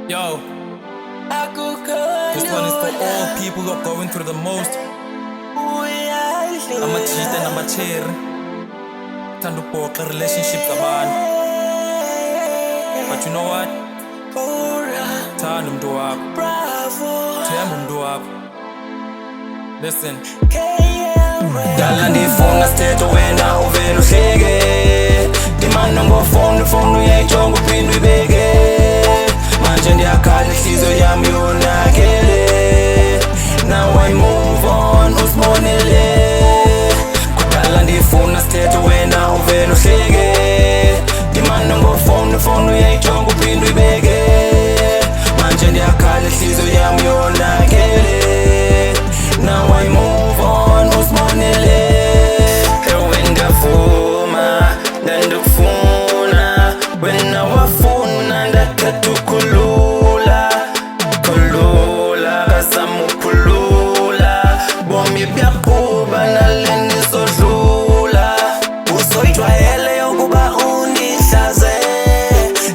Yo, this one is for all people who are going through the most. I'm a cheat and I'm a chair. Tando poker relationships abantu. But you know what? Thanda umuntu wakho. Themba umuntu wakho. Listen. Dala ndifuna sithethe wena uvela uhleke. Dimanda ngofone uyayijonga uphinde uyibeke. Manje ndiyakhala inhliziyo yami yonakele. Now I move on usibonele. Kudala ndifuna sithethe wena uvela uhleke. Dimanda ngofone uyayijonga uphinde uyibeke. Manje ndiyakhala inhliziyo yami yonakele. Now I move on usibonele. Ewe ndiyavuma ndandikufuna wena wafuna ndathatha ukhulula kazama ukhulula bomi buyaqhuba nale ndizodlula usoyijwayele yokuba undihlaze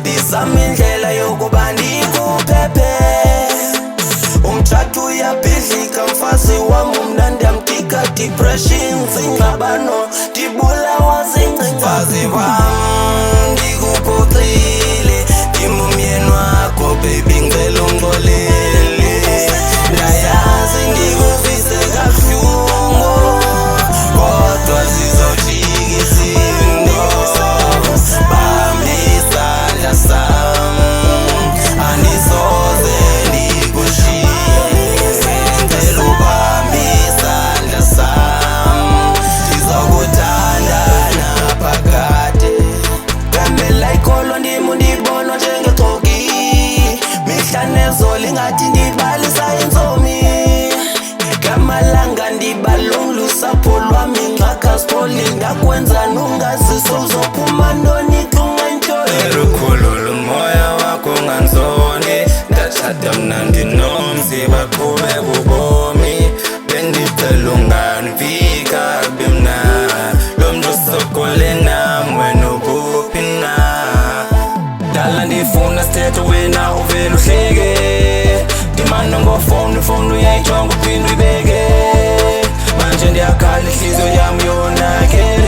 ndizama indlela yokuba ndikuphephe umtshato uyabhidlika mfazi wami umnandi amtika depression zingxabano ndibulawa zincimfazi wam ndikuphoxile ndimumyeni wakho baby ngicela ungixolele ndayazi ndikuvise kabuhlungu kodwa zizojika izinto bamba isandla sami andisoze ndikushiye ngicela ubambe isandla sami ndizokuthanda naphakade ngempela ikholwa ndimi ndibonwa njengexoki mihla nezolo ingathi ndibalisa intsomi ngamalanga ndibalungula usapho lwami ngxakha sipoli ndakwenzani ungazise uzophuma ntoni xungantshoni elukhulula umoya wakho unganzoni ndatshata mnandi nomzi baqhube kubomi bendicela ungandivika kube mna lo mntu sokole nam wena ukuphi na dala ndifuna sithethe wena uvela uhleke ndimanda ngofone uyayijonga uphinde uyibeke manje ndiyakhala inhliziyo yami yonakele